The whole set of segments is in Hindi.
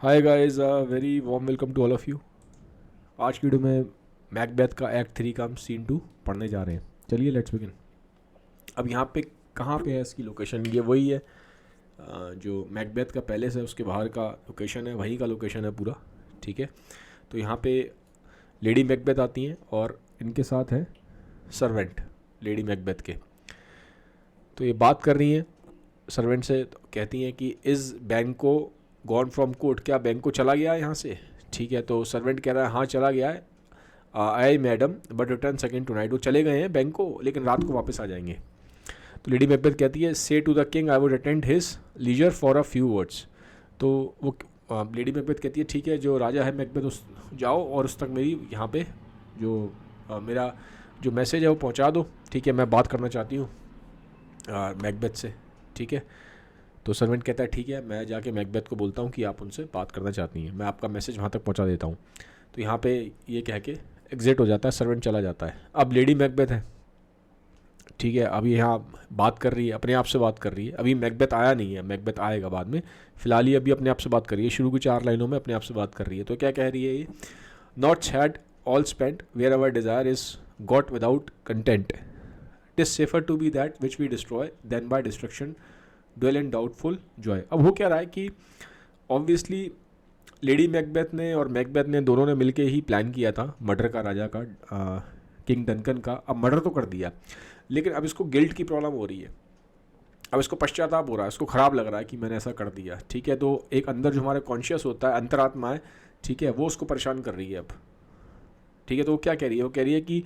Hi guys, very warm welcome to all of you. आज की वीडियो में मैकबेथ का एक्ट 3 का हम सीन 2 पढ़ने जा रहे हैं। चलिए लेट्स बिगिन। अब यहाँ पे कहाँ पे है इसकी लोकेशन, ये वही है जो मैकबेथ का पैलेस है उसके बाहर का लोकेशन है, वहीं का लोकेशन है पूरा। ठीक है, तो यहाँ पे लेडी मैकबेथ आती हैं और इनके साथ हैं सर्वेंट लेडी मैकबेथ के। तो ये बात कर रही हैं सर्वेंट से, तो कहती हैं कि इज़ बैंको गॉन फ्रॉम कोर्ट, क्या बैंको चला गया है यहाँ से। ठीक है, तो सर्वेंट कह रहा है हाँ चला गया है, ay madam but return second tonight. वो चले गए हैं बैंको लेकिन रात को वापस आ जाएंगे। तो लेडी मैकबेथ कहती है say to the king I would attend his leisure for a few words. तो वो लेडी मैकबेथ कहती है ठीक है, जो राजा है मैकबेथ उस जाओ और उस तक मेरी यहाँ पे जो मेरा जो मैसेज है वो पहुँचा दो। ठीक है, मैं बात करना चाहती हूँ मैकबेथ से। ठीक है, तो सर्वेंट कहता है ठीक है, मैं जाके मैकबेथ को बोलता हूँ कि आप उनसे बात करना चाहती हैं, मैं आपका मैसेज वहाँ तक पहुँचा देता हूँ। तो यहाँ पे ये कह के एग्जिट हो जाता है, सर्वेंट चला जाता है। अब लेडी मैकबेथ है, ठीक है, अभी यहाँ बात कर रही है, अपने आप से बात कर रही है। अभी मैकबेथ आया नहीं है, मैकबेथ आएगा बाद में, फिलहाल ये अभी अपने आप से बात कर रही है। शुरू की 4 लाइनों में अपने आप से बात कर रही है। तो क्या कह रही है ये, not had all spent where our desire is got without content, it is safer to be that which we destroy than by destruction dual and doubtful joy. अब हो क्या रहा है कि ऑब्वियसली लेडी मैकबेथ ने और मैकबेथ ने दोनों ने मिलके ही प्लान किया था मर्डर का, राजा का, किंग डनकन का। अब मर्डर तो कर दिया लेकिन अब इसको गिल्ट की प्रॉब्लम हो रही है, अब इसको पश्चाताप हो रहा है, इसको ख़राब लग रहा है कि मैंने ऐसा कर दिया। ठीक है, तो एक अंदर जो हमारे कॉन्शियस होता है, अंतरात्मा है, ठीक है, वो उसको परेशान कर रही है अब। ठीक है, तो वो क्या कह रही है, वो कह रही है कि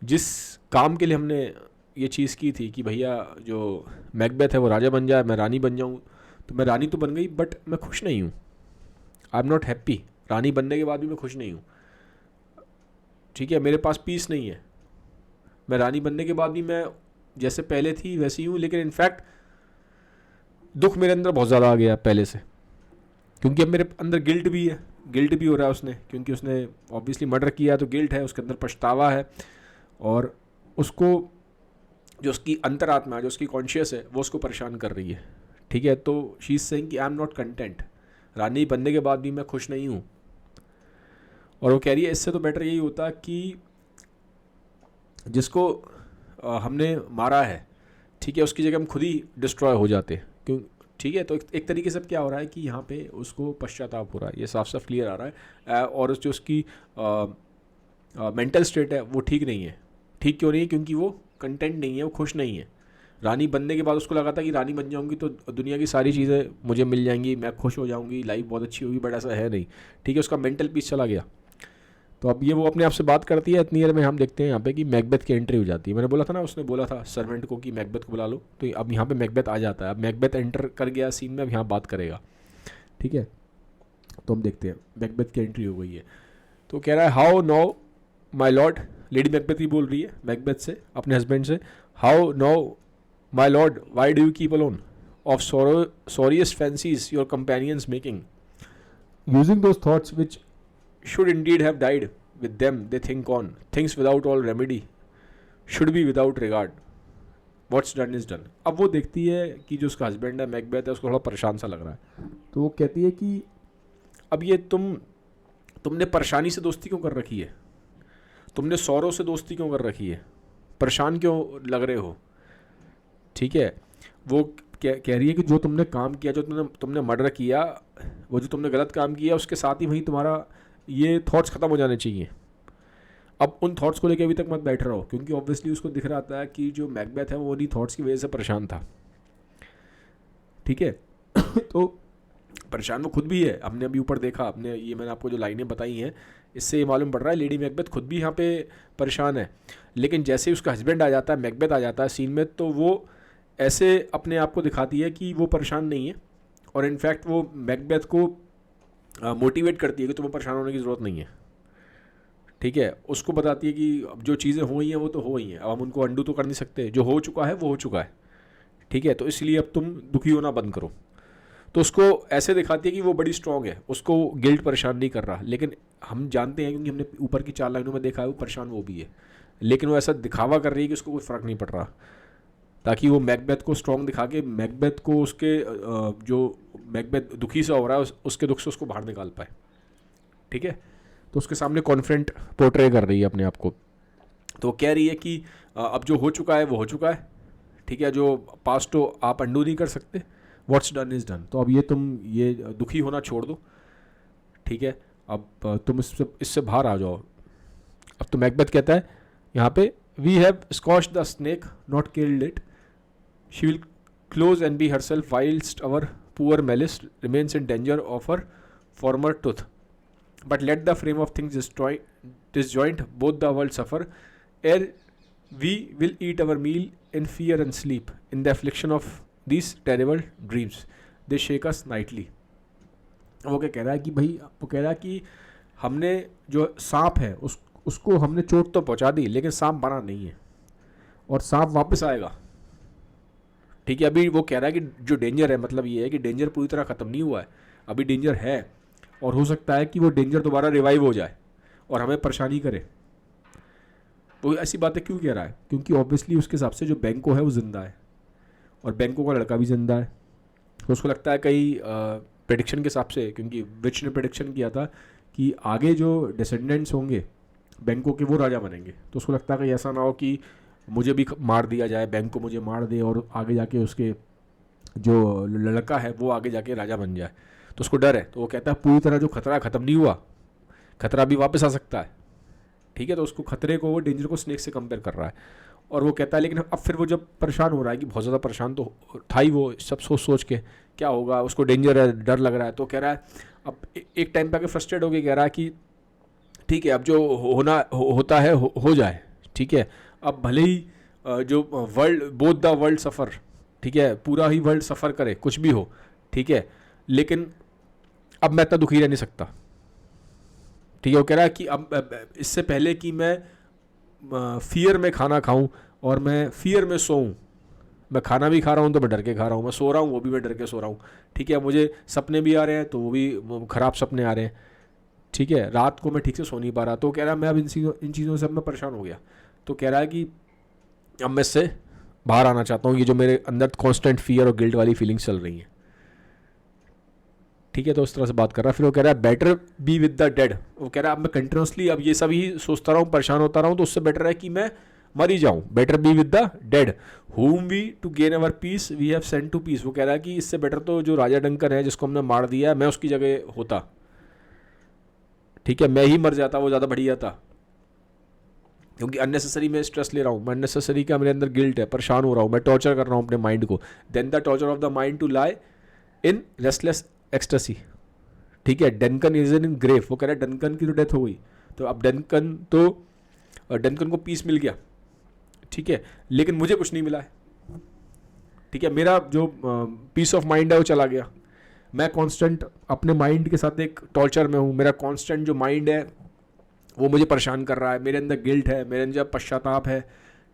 जिस काम के लिए हमने ये चीज़ की थी कि भैया जो मैकबेथ है वो राजा बन जाए, मैं रानी बन जाऊँ, तो मैं रानी तो बन गई बट मैं खुश नहीं हूँ। आई एम नॉट हैप्पी, रानी बनने के बाद भी मैं खुश नहीं हूँ। ठीक है, मेरे पास पीस नहीं है, मैं रानी बनने के बाद भी मैं जैसे पहले थी वैसी हूँ, लेकिन इनफैक्ट दुख मेरे अंदर बहुत ज़्यादा आ गया पहले से, क्योंकि अब मेरे अंदर गिल्ट भी है, गिल्ट भी हो रहा है उसने, क्योंकि उसने ऑब्वियसली मर्डर किया, तो गिल्ट है, उसके अंदर पछतावा है, और उसको जो उसकी अंतरात्मा है, जो उसकी कॉन्शियस है, वो उसको परेशान कर रही है। ठीक है, तो शी इज सेइंग कि आई एम नॉट कंटेंट, रानी बनने के बाद भी मैं खुश नहीं हूँ। और वो कह रही है इससे तो बेटर यही होता कि जिसको हमने मारा है, ठीक है, उसकी जगह हम खुद ही डिस्ट्रॉय हो जाते। क्यों? ठीक है, तो एक तरीके से क्या हो रहा है कि यहाँ पे उसको पश्चाताप हो रहा है, ये साफ साफ क्लियर आ रहा है। और जो उसकी मेंटल स्टेट है वो ठीक नहीं है। ठीक क्यों नहीं है? क्योंकि वो कंटेंट नहीं है, वो खुश नहीं है। रानी बनने के बाद उसको लगा था कि रानी बन जाऊंगी तो दुनिया की सारी चीज़ें मुझे मिल जाएंगी, मैं खुश हो जाऊंगी, लाइफ बहुत अच्छी होगी, बट ऐसा है नहीं। ठीक है, उसका मेंटल पीस चला गया। तो अब ये वो अपने आप से बात करती है। इतनी देर में हम देखते हैं यहाँ पे कि मैकबेथ की एंट्री हो जाती है। मैंने बोला था ना, उसने बोला था सर्वेंट को कि मैकबेथ को बुला लो, तो अब यहाँ पे मैकबेथ आ जाता है। अब मैकबेथ एंटर कर गया सीन में, अब यहाँ बात करेगा। ठीक है, तो हम देखते हैं मैकबेथ की एंट्री हो गई है। तो कह रहा है how no my lord, lady Macbeth ही बोल रही है मैकबेथ से, अपने हस्बैंड से, how no my lord why do you keep alone of sorriest fancies your companions making using those thoughts which should indeed have died with them they think on things without all remedy should be without regard what's done is done। अब वो देखती है कि जो उसका हस्बैंड है मैकबेथ है, उसको थोड़ा परेशान सा लग रहा है। तो वो कहती है कि अब ये तुमने परेशानी से दोस्ती क्यों कर रखी है, तुमने सौरों से दोस्ती क्यों कर रखी है, परेशान क्यों लग रहे हो। ठीक है, वो कह रही है कि जो तुमने काम किया, जो तुमने मर्डर किया, वो जो तुमने गलत काम किया, उसके साथ ही वहीं तुम्हारा ये थॉट्स ख़त्म हो जाने चाहिए। अब उन थॉट्स को लेकर अभी तक मत बैठ रहो, क्योंकि ऑब्वियसली उसको दिख रहा था कि जो मैकबेथ है वो उन्हीं थॉट्स की वजह से परेशान था। ठीक है तो परेशान वो खुद भी है, हमने अभी ऊपर देखा, अपने ये मैंने आपको जो लाइनें बताई हैं इससे ये मालूम पड़ रहा है लेडी मैकबेथ खुद भी यहाँ पे परेशान है। लेकिन जैसे ही उसका हस्बैंड आ जाता है, मैकबेथ आ जाता है सीन में, तो वो ऐसे अपने आप को दिखाती है कि वो परेशान नहीं है, और इनफैक्ट वो मैकबेथ को मोटिवेट करती है कि तुम्हें परेशान होने की ज़रूरत नहीं है। ठीक है, उसको बताती है कि अब जो चीज़ें हो गई हैं वो तो हो गई हैं, अब हम उनको अंडू तो कर नहीं सकते, जो हो चुका है वो हो चुका है। ठीक है, तो इसलिए अब तुम दुखी होना बंद करो। तो उसको ऐसे दिखाती है कि वो बड़ी स्ट्रांग है, उसको गिल्ट परेशान नहीं कर रहा। लेकिन हम जानते हैं, क्योंकि हमने ऊपर की 4 लाइनों में देखा है, वो परेशान वो भी है, लेकिन वो ऐसा दिखावा कर रही है कि उसको कोई फ़र्क नहीं पड़ रहा। ताकि वो मैकबेथ को स्ट्रॉन्ग दिखा के मैकबेथ को उसके जो मैकबेथ दुखी सा हो रहा है उसके दुख से उसको बाहर निकाल पाए। ठीक है, तो उसके सामने कॉन्फिडेंट पोर्ट्रे कर रही है अपने आप को। तो वो कह रही है कि अब जो हो चुका है वो हो चुका है, ठीक है, जो पास्ट तो आप अंडू नहीं कर सकते, व्हाट्स डन इज़ डन। तो अब ये दुखी होना छोड़ दो, ठीक है, अब तुम इससे बाहर आ जाओ। अब तो मैकबेथ कहता है यहाँ पे, we have scotch the snake not killed it, she will close and be herself whilst our poor malice remains in danger of her former tooth, but let the frame of things disjoint both the world suffer, ere we will eat our meal in fear and sleep in the affliction of these terrible dreams they shake us nightly। वो क्या कह रहा है कि भाई, वो कह रहा है कि हमने जो सांप है उसको हमने चोट तो पहुंचा दी, लेकिन सांप बना नहीं है और सांप वापस आएगा। ठीक है, अभी वो कह रहा है कि जो डेंजर है, मतलब ये है कि डेंजर पूरी तरह ख़त्म नहीं हुआ है, अभी डेंजर है और हो सकता है कि वो डेंजर दोबारा रिवाइव हो जाए और हमें परेशानी करे। वो ऐसी बातें क्यों कह रहा है? क्योंकि ऑब्वियसली उसके हिसाब से जो बैंको है वो ज़िंदा है और बैंको का लड़का भी ज़िंदा है। तो उसको लगता है कई प्रेडिक्शन के हिसाब से, क्योंकि विच ने प्रेडिक्शन किया था कि आगे जो डिसेंडेंट्स होंगे बैंको के वो राजा बनेंगे, तो उसको लगता है कि ऐसा ना हो कि मुझे भी मार दिया जाए, बैंको मुझे मार दे और आगे जाके उसके जो लड़का है वो आगे जाके राजा बन जाए। तो उसको डर है, तो वो कहता है पूरी तरह जो खतरा ख़त्म नहीं हुआ, खतरा भी वापस आ सकता है। ठीक है, तो उसको खतरे को, वो डेंजर को स्नेक से कंपेयर कर रहा है। और वो कहता है लेकिन अब फिर वो जब परेशान हो रहा है कि बहुत ज़्यादा परेशान तो था ही वो, सब सोच के क्या होगा, उसको डेंजर है, डर लग रहा है, तो कह रहा है अब एक टाइम पे आके फ्रस्ट्रेट होकर कह रहा है कि ठीक है, अब जो होता है हो जाए। ठीक है, अब भले ही जो वर्ल्ड, बोथ द वर्ल्ड सफ़र, ठीक है, पूरा ही वर्ल्ड सफ़र करे, कुछ भी हो, ठीक है, लेकिन अब मैं इतना दुखी रह नहीं सकता। ठीक है, वो कह रहा है कि अब इससे पहले कि मैं फियर में खाना खाऊं और मैं फियर में सोऊं, मैं खाना भी खा रहा हूं तो मैं डर के खा रहा हूं, मैं सो रहा हूं वो भी मैं डर के सो रहा हूं। ठीक है, मुझे सपने भी आ रहे हैं तो वो भी ख़राब सपने आ रहे हैं। ठीक है, रात को मैं ठीक से सो नहीं पा रहा। तो कह रहा है मैं अब इन चीज़ों से अब मैं परेशान हो गया। तो कह रहा है कि अब मैं इससे बाहर आना चाहता हूँ, ये जो मेरे अंदर कॉन्स्टेंट फियर और गिल्ट वाली फीलिंग्स चल रही हैं। ठीक है, तो उस तरह से बात कर रहा है। फिर वो कह रहा है better be with the dead. वो कह रहा है अब मैं कंटिन्यूसली अब ये सब ही सोचता रहा हूँ, परेशान होता रहा हूँ, तो उससे बेटर है कि मैं मर ही जाऊँ। Better be with the dead whom we to gain our peace we have sent to peace. वो कह रहा है कि इससे बेटर तो जो राजा डंकन है जिसको हमने मार दिया है, मैं उसकी जगह होता। ठीक है, मैं ही मर जाता, वो ज़्यादा बढ़िया था, क्योंकि अननेसेसरी मैं स्ट्रेस ले रहा हूँ, मैं अननेसेसरी का मेरे अंदर गिल्ट है, परेशान हो रहा हूँ, मैं टॉर्चर कर रहा हूँ अपने माइंड को। Than the torture of the mind to lie in restless ecstasy. ठीक है, डंकन इज इन ग्रेव। वो कह रहा है डंकन की तो डेथ हो गई, तो अब डंकन को पीस मिल गया। ठीक है, लेकिन मुझे कुछ नहीं मिला है। ठीक है, मेरा जो पीस ऑफ माइंड है वो चला गया। मैं कांस्टेंट अपने माइंड के साथ एक टॉर्चर में हूँ। मेरा कांस्टेंट जो माइंड है वो मुझे परेशान कर रहा है, मेरे अंदर गिल्ट है, मेरे अंदर पश्चाताप है।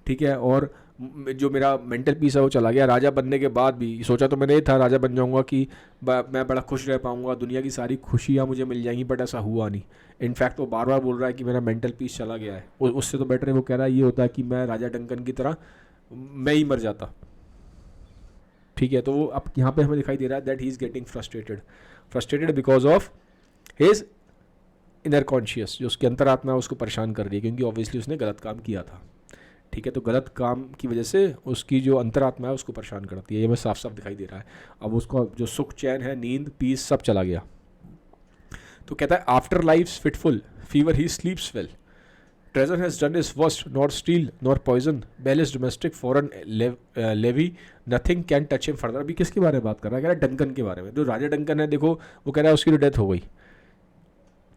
ठीक है, और जो मेरा मेंटल पीस है वो चला गया। राजा बनने के बाद भी सोचा तो मैंने ये था राजा बन जाऊंगा कि मैं बड़ा खुश रह पाऊंगा, दुनिया की सारी खुशियाँ मुझे मिल जाएंगी, बट ऐसा हुआ नहीं। इनफैक्ट वो बार बार बोल रहा है कि मेरा मेंटल पीस चला गया है। उससे तो बेटर है, वो कह रहा है ये होता है कि मैं राजा डंकन की तरह मैं ही मर जाता। ठीक है, तो वो अब यहाँ पे हमें दिखाई दे रहा है that he is getting frustrated because of his inner conscious. जो उसकी अंतरात्मा है उसको परेशान कर रही है, क्योंकि ऑब्वियसली उसने गलत काम किया था। ठीक है, तो गलत काम की वजह से उसकी जो अंतरात्मा है उसको परेशान करती है। ये हमें साफ साफ दिखाई दे रहा है। अब उसका जो सुख, चैन है, नींद, पीस सब चला गया। तो कहता है after life fitful fever he sleeps well, treason has done is worst, not steel nor poison, malice domestic foreign levy, nothing can touch him further. अभी किसके बारे में बात कर रहा है? कह रहा है डंकन के बारे में। जो राजा डंकन है, देखो वो कह रहा है उसकी तो डेथ हो गई।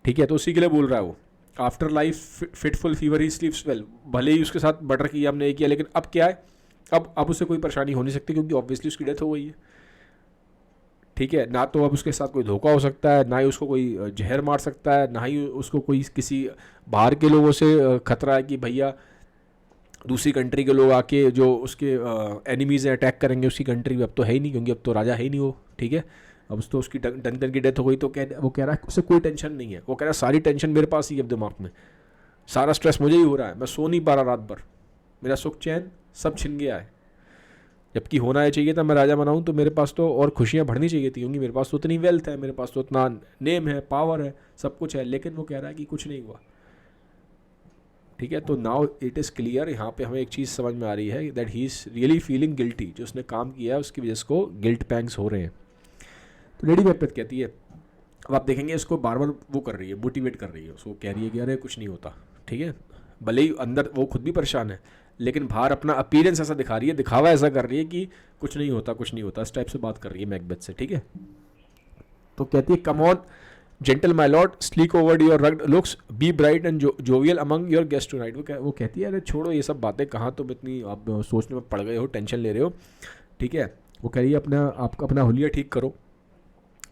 ठीक है, तो उसी के लिए बोल रहा है वो after life fitful fever he sleeps well. भले ही उसके साथ मर्डर किया हमने, किया, लेकिन अब क्या है, अब उसे कोई परेशानी हो नहीं सकती, क्योंकि ऑब्वियसली उसकी डेथ हो गई है। ठीक है, ना तो अब उसके साथ कोई धोखा हो सकता है, ना ही उसको कोई जहर मार सकता है, ना ही उसको कोई किसी बाहर के लोगों से खतरा है कि भैया दूसरी कंट्री के लोग आके जो उसके एनिमीज़ हैं अटैक करेंगे उसकी कंट्री में। अब तो है ही नहीं, क्योंकि अब तो राजा है ही नहीं वो। ठीक है, अब तो उसकी डंकन की डेथ हो गई। तो वो कह रहा है उसे कोई टेंशन नहीं है। वो कह रहा है सारी टेंशन मेरे पास ही है, अब दिमाग में सारा स्ट्रेस मुझे ही हो रहा है, मैं सो नहीं पा रहा रात भर, मेरा सुख चैन सब छिन गया है। जबकि होना ये चाहिए था मैं राजा बनाऊं तो मेरे पास तो और खुशियाँ बढ़नी चाहिए थी, क्योंकि मेरे पास तो उतनी वेल्थ है, मेरे पास तो उतना नेम है, पावर है, सब कुछ है, लेकिन वो कह रहा है कि कुछ नहीं हुआ। ठीक है, तो नाउ इट इज़ क्लियर, यहाँ पे हमें एक चीज़ समझ में आ रही है that he is really feeling guilty, जो उसने काम किया है उसकी वजह से को गिल्ट पैंग्स हो रहे हैं। तो लेडी मैकबेथ कहती है, अब आप देखेंगे इसको बार बार वो कर रही है, मोटिवेट कर रही है, उसको कह रही है कि अरे कुछ नहीं होता। ठीक है, भले ही अंदर वो खुद भी परेशान है, लेकिन बाहर अपना अपीयरेंस ऐसा दिखा रही है, दिखावा ऐसा कर रही है कि कुछ नहीं होता, कुछ नहीं होता, इस टाइप से बात कर रही है मैकबेथ से। ठीक है, तो कहती है come on gentle my lord, sleek over your rugged looks, be bright and jovial among your guest tonight. वो कहती है अरे छोड़ो ये सब बातें, कहाँ तुम इतनी आप सोचने में पड़ गए हो, टेंशन ले रहे हो। ठीक है, वो कह रही है अपना हुलिया ठीक करो,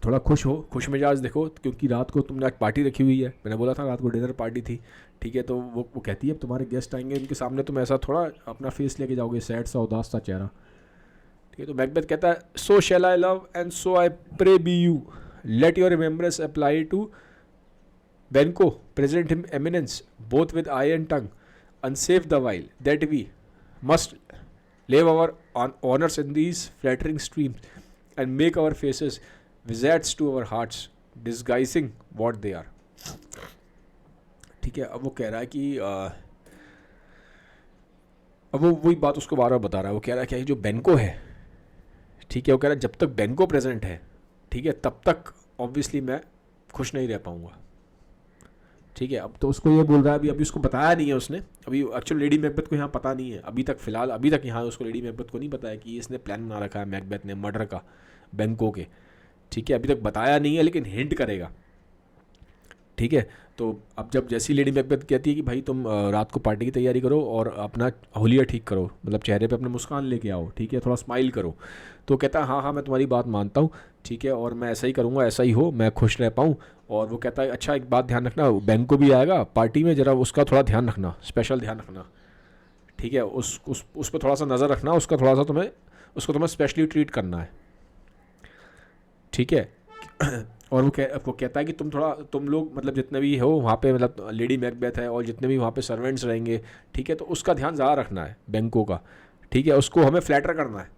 थोड़ा खुश हो, खुश मिजाज देखो, क्योंकि रात को तुमने एक पार्टी रखी हुई है, मैंने बोला था रात को डिनर पार्टी थी। ठीक है, तो वो कहती है अब तुम्हारे गेस्ट आएंगे, उनके सामने तुम ऐसा थोड़ा अपना फेस लेके जाओगे, सैड सा उदास सा चेहरा। ठीक है, तो मैकबेथ कहता है so shall I love and so I pray be you, let your remembrance apply to Benko, present him eminence, both with eye and tongue, unsafe the while, that we must lave our honors in these flattering streams, and make our faces visats to our hearts, disguising what they are. ठीक है, अब वो कह रहा है कि अब वो वही बात उसको बार बार बता रहा है, वो कह रहा है कि जो बेनको है, ठीक है, वो कह रहा है जब तक बेनको प्रेजेंट है, ठीक है, तब तक ऑब्वियसली मैं खुश नहीं रह पाऊंगा। ठीक है, अब तो उसको ये बोल रहा है, अभी उसको बताया नहीं है उसने, अभी एक्चुअल लेडी मैकबेथ को यहाँ पता नहीं है अभी तक, फिलहाल अभी तक यहाँ उसको लेडी मैकबेथ को नहीं पता है कि इसने प्लान बना रखा है मैकबेथ ने मर्डर का बेंको के। ठीक है, अभी तक बताया नहीं है, लेकिन हिंट करेगा। ठीक है, तो अब जब जैसी लेडी मैकबेथ कहती है कि भाई तुम रात को पार्टी की तैयारी करो और अपना होलिया ठीक करो, मतलब चेहरे पे अपने मुस्कान लेके आओ, ठीक है, थोड़ा स्माइल करो, तो कहता है हाँ हाँ मैं तुम्हारी बात मानता हूँ, ठीक है, और मैं ऐसा ही करूँगा, ऐसा ही हो, मैं खुश रह पाऊँ। और वो कहता है अच्छा एक बात ध्यान रखना, बेंको भी आएगा पार्टी में, ज़रा उसका थोड़ा ध्यान रखना, स्पेशल ध्यान रखना। ठीक है, उस पर थोड़ा सा नज़र रखना, उसका थोड़ा सा उसको तुम्हें स्पेशली ट्रीट करना है। ठीक है, और वो कहता है कि तुम लोग मतलब जितने भी हो वहाँ पे, मतलब लेडी मैकबेथ है और जितने भी वहाँ पे सर्वेंट्स रहेंगे, ठीक है, तो उसका ध्यान ज़्यादा रखना है बेंको का। ठीक है, उसको हमें फ्लैटर करना है।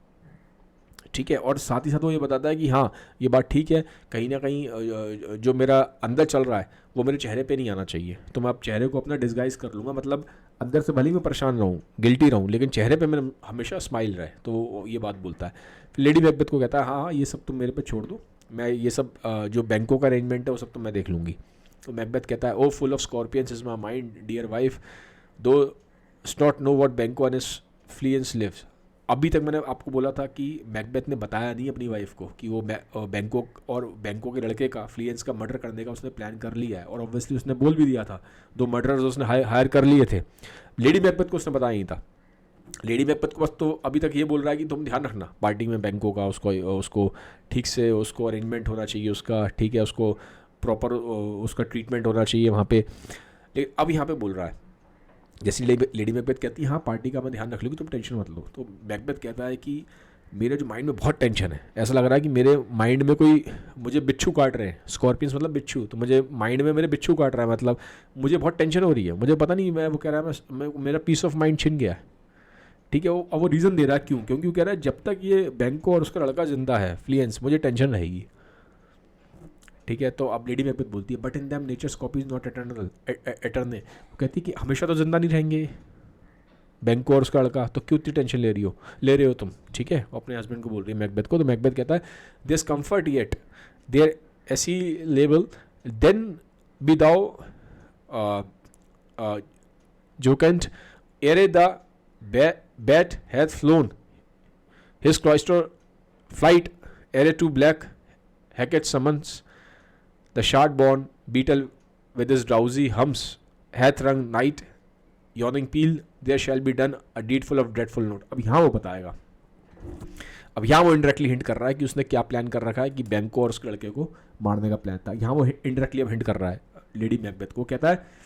ठीक है, और साथ ही साथ वो ये बताता है कि हाँ ये बात ठीक है, कहीं ना कहीं जो मेरा अंदर चल रहा है वो मेरे चेहरे पे नहीं आना चाहिए, तो मैं अब चेहरे को अपना डिस्गाइज कर लूँगा, मतलब अंदर से भले ही मैं परेशान रहूँ, गिल्टी रहूँ, लेकिन चेहरे पे मैं हमेशा स्माइल रहे। तो वो ये बात बोलता है। फिर लेडी मैकबेथ को कहता है हाँ हाँ ये सब तुम मेरे पे छोड़ दो, मैं ये सब जो बैंकों का अरेंजमेंट है वो सब तो मैं देख लूँगी। तो मैकबेथ कहता है O full of scorpions is my mind dear wife, thou not know what Banquo and his Fleance lives. अभी तक मैंने आपको बोला था कि मैकबेथ ने बताया नहीं अपनी वाइफ को कि वो बैंको के लड़के का, फ्लिएंस का मर्डर करने का उसने प्लान कर लिया है, और ऑब्वियसली उसने बोल भी दिया था, 2 मर्डरर्स उसने हायर कर लिए थे। लेडी मैकबेथ को उसने बताया नहीं था। लेडी मैकबेथ को बस तो अभी तक ये बोल रहा है कि तुम ध्यान रखना पार्टी में बैंको का, उसको ठीक से उसको अरेंजमेंट होना चाहिए उसका, ठीक है, उसको प्रॉपर उसका ट्रीटमेंट होना चाहिए वहाँ पे। लेकिन अब यहाँ पे बोल रहा है, जैसे लेडी मैकबेथ कहती है हाँ पार्टी का मैं ध्यान रख लूँगी, तुम टेंशन मत लो। तो मैकबेथ कहता है कि मेरे जो माइंड में बहुत टेंशन है, ऐसा लग रहा है कि मेरे माइंड में कोई मुझे बिच्छू काट रहे हैं, स्कॉर्पियंस मतलब बिच्छू, तो मुझे माइंड में मेरे बिच्छू काट रहा है, मतलब मुझे बहुत टेंशन हो रही है, मुझे पता नहीं, मैं वो कह रहा है मेरा पीस ऑफ माइंड छिन गया है। ठीक है, अब वो रीज़न दे रहा है क्यों, क्योंकि वो कह रहा है जब तक ये बैंको और उसका लड़का जिंदा है फ्लिएंस, मुझे टेंशन रहेगी। ठीक है, तो अब लेडी मैकबेथ बोलती है but in them nature's copy is not eternal. वो कहती है कि हमेशा तो जिंदा नहीं रहेंगे बैंको और उसका लड़का, तो क्यों इतनी टेंशन ले रहे हो तुम। ठीक है, अपने हस्बैंड को बोल रही है मैकबेथ को। तो मैकबेथ कहता है this comfort yet they're assailable then be thou jocund ere the bat hath flown his cloister flight ere to black Hecate summons the shard-born beetle with his drowsy hums hath rung night yawning peal there shall be done a deed full of dreadful note। अब यहाँ वो बताएगा, अब यहाँ वो इंडायरेक्टली हिंट कर रहा है कि उसने क्या प्लान कर रखा है कि बैंको और उसके लड़के को मारने का प्लान था। यहाँ वो इंडायरेक्टली अब हिंट कर रहा है लेडी मैकबेथ को, कहता है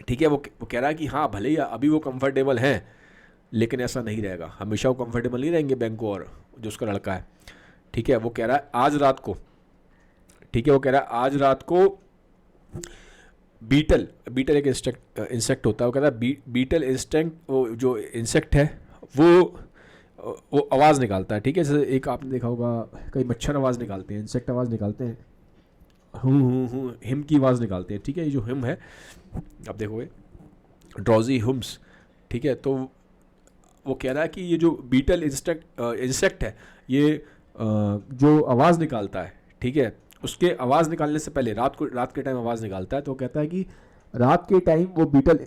ठीक है, वो कह रहा है कि हाँ भले ही अभी वो कंफर्टेबल हैं, लेकिन ऐसा नहीं रहेगा, हमेशा वो कंफर्टेबल नहीं रहेंगे बैंको और जो उसका लड़का है। ठीक है, वो कह रहा है आज रात को, ठीक है, वो कह रहा है आज रात को बीटल एक इंसेक्ट होता है, वो कहता है बीटल इंस्टेंट, वो जो इंसेक्ट है वो वो आवाज़ निकालता है, ठीक है। जैसे एक आपने देखा होगा कई मच्छर आवाज़ निकालते हैं, इंसेक्ट आवाज़ निकालते हैं, हूँ हिम की आवाज़ निकालते हैं, ठीक है। ये जो हिम है आप देखोगे ड्रॉजी हुम्स, ठीक है। तो वो कह रहा है कि ये जो बीटल इंसेक्ट है ये जो आवाज़ निकालता है, ठीक है, उसके आवाज़ निकालने से पहले रात के टाइम आवाज़ निकालता है। तो कहता है कि रात के टाइम वो बीटल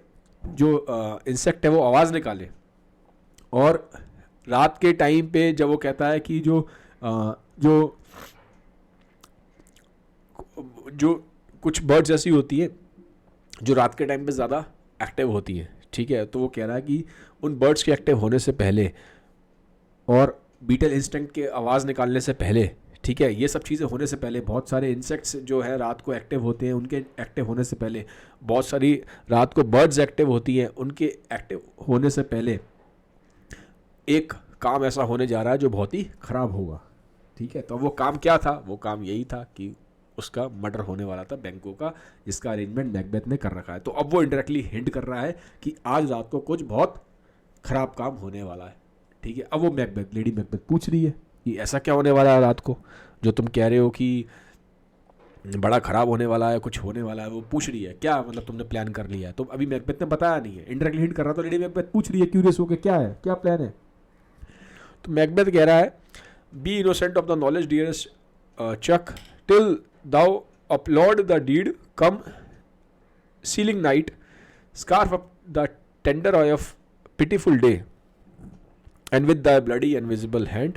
जो इंसेक्ट है वो आवाज़ निकाले, और रात के टाइम पे जब वो कहता है कि जो जो कुछ बर्ड्स ऐसी होती हैं जो रात के टाइम पे ज़्यादा एक्टिव होती हैं, ठीक है। तो वो कह रहा है कि उन बर्ड्स के एक्टिव होने से पहले और बीटल इंस्टिंक्ट के आवाज़ निकालने से पहले, ठीक है, ये सब चीज़ें होने से पहले बहुत सारे इंसेक्ट्स जो है रात को एक्टिव होते हैं, उनके एक्टिव होने से पहले बहुत सारी रात को बर्ड्स एक्टिव होती हैं, उनके एक्टिव होने से पहले एक काम ऐसा होने जा रहा है जो बहुत ही ख़राब होगा, ठीक है। तो वो काम क्या था? वो काम यही था कि उसका मर्डर होने वाला था बैंकों का, जिसका अरेंजमेंट मैकबेथ ने कर रखा है। तो अब वो इंडायरेक्टली हिंट कर रहा है कि आज रात को कुछ बहुत ख़राब काम होने वाला है, ठीक है। अब वो लेडी मैकबेथ पूछ रही है कि ऐसा क्या होने वाला है रात को जो तुम कह रहे हो कि बड़ा ख़राब होने वाला है, कुछ होने वाला है। वो पूछ रही है क्या मतलब तुमने प्लान कर लिया है? तो अभी मैकबेथ ने बताया नहीं है, इंडायरेक्टली हिंट कर रहा। तो लेडी मैकबेथ पूछ रही है क्यूरियस होकर क्या है, क्या प्लान है? तो मैकबेथ कह रहा है be innocent of the knowledge dearest chuck till thou applaud the deed come seeling night scarf up the tender eye of pitiful day and with thy bloody invisible hand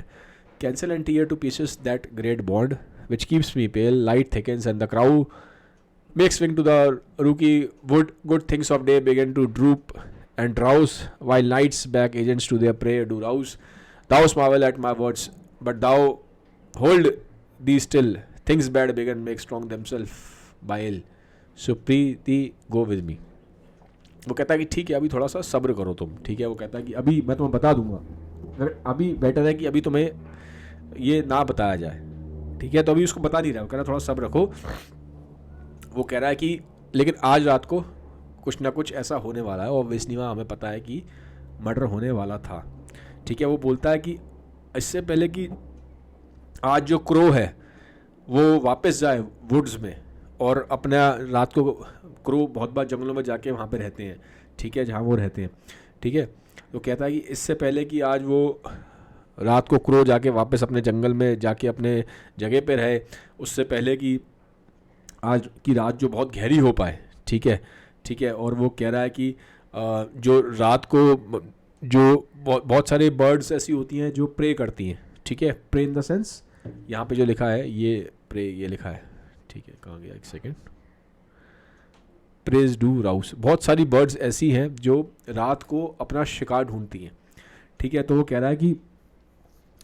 cancel and tear to pieces that great bond which keeps me pale. Light thickens and the crowd makes wing to the rookie good things of day begin to droop and drowse while night's back agents to their prey do rouse. Thou marvel at my words but thou hold thee still. Things bad begin make strong themselves by ill, so Preeti go with me. वो कहता है कि ठीक है अभी थोड़ा सा सब्र करो तुम, ठीक है। वो कहता है कि अभी मैं तुम्हें बता दूंगा, अभी बेटर है कि अभी तुम्हें ये ना बताया जाए, ठीक है। तो अभी उसको बता नहीं रहा, वो कह रहा थोड़ा सब्र रखो। वो कह रहा है कि लेकिन आज रात को कुछ ना कुछ ऐसा होने वाला है, और ऑब्वियसली वहाँ हमें पता है कि मर्डर होने वाला था, ठीक है। वो बोलता है कि इससे पहले कि आज जो क्रो है वो वापस जाए वुड्स में, और अपना रात को क्रो बहुत बार जंगलों में जाके वहाँ पे रहते हैं, ठीक है, जहाँ वो रहते हैं, ठीक है। तो कहता है कि इससे पहले कि आज वो रात को क्रो जाके वापस अपने जंगल में जाके अपने जगह पे रहे, उससे पहले कि आज की रात जो बहुत गहरी हो पाए, ठीक है, ठीक है। और वो कह रहा है कि जो रात को जो बहुत सारे बर्ड्स ऐसी होती हैं जो प्रे करती हैं, ठीक है। प्रे इन द सेंस यहाँ पे जो लिखा है ये प्रे ये लिखा है, ठीक है, कहाँ गया, एक सेकेंड, प्रेज डू राउस। बहुत सारी बर्ड्स ऐसी हैं जो रात को अपना शिकार ढूंढती हैं, ठीक है। तो वो कह रहा है कि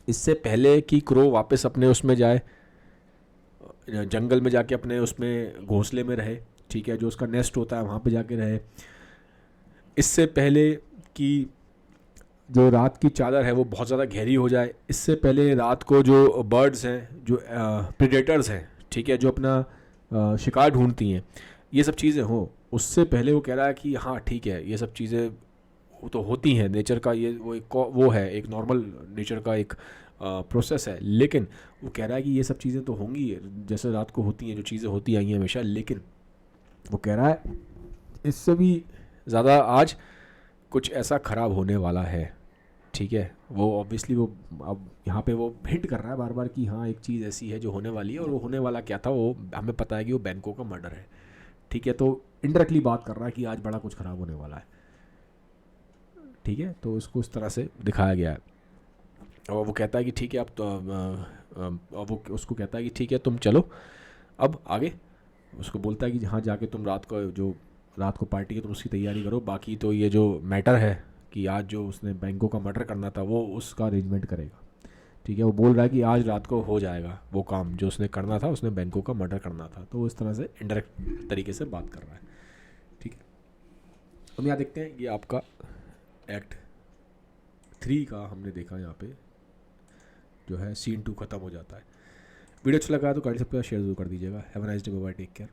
इससे पहले कि क्रो वापस अपने उसमें जाए, जंगल में जाके अपने उसमें घोंसले में रहे, ठीक है, जो उसका नेस्ट होता है वहाँ पे जाके रहे, इससे पहले कि जो रात की चादर है वो बहुत ज़्यादा गहरी हो जाए, इससे पहले रात को जो बर्ड्स हैं जो प्रेडेटर्स हैं, ठीक है, जो अपना शिकार ढूंढती हैं, ये सब चीज़ें हो, उससे पहले वो कह रहा है कि हाँ ठीक है ये सब चीज़ें तो होती हैं, नेचर का ये वो है, एक नॉर्मल नेचर का एक प्रोसेस है। लेकिन वो कह रहा है कि ये सब चीज़ें तो होंगी जैसे रात को होती हैं, जो चीज़ें होती आई हैं हमेशा, लेकिन वो कह रहा है इससे भी ज़्यादा आज कुछ ऐसा ख़राब होने वाला है, ठीक है। वो ऑब्वियसली वो अब यहाँ पे वो हिंट कर रहा है बार बार कि हाँ एक चीज़ ऐसी है जो होने वाली है, और वो होने वाला क्या था वो हमें पता है कि वो बैंकों का मर्डर है, ठीक है। तो इनडायरेक्टली बात कर रहा है कि आज बड़ा कुछ ख़राब होने वाला है, ठीक है। तो इसको इस तरह से दिखाया गया है। और वो कहता है कि ठीक है अब तो और वो उसको कहता है कि ठीक है तुम चलो अब आगे। उसको बोलता है कि हाँ जाके तुम रात को पार्टी है तुम उसकी तैयारी करो, बाकी तो ये जो मैटर है कि आज जो उसने बैंकों का मर्डर करना था वो उसका अरेंजमेंट करेगा, ठीक है। वो बोल रहा है कि आज रात को हो जाएगा वो काम जो उसने करना था, उसने बैंकों का मर्डर करना था। तो इस तरह से इनडायरेक्ट तरीके से बात कर रहा है, ठीक है। हम यहाँ देखते हैं ये आपका एक्ट 3 का हमने देखा, यहाँ पे जो है सीन 2 ख़त्म हो जाता है। वीडियो अच्छा लगा तो काइंडली सबके साथ शेयर जरूर कर दीजिएगा। Have a nice day, bye, take care.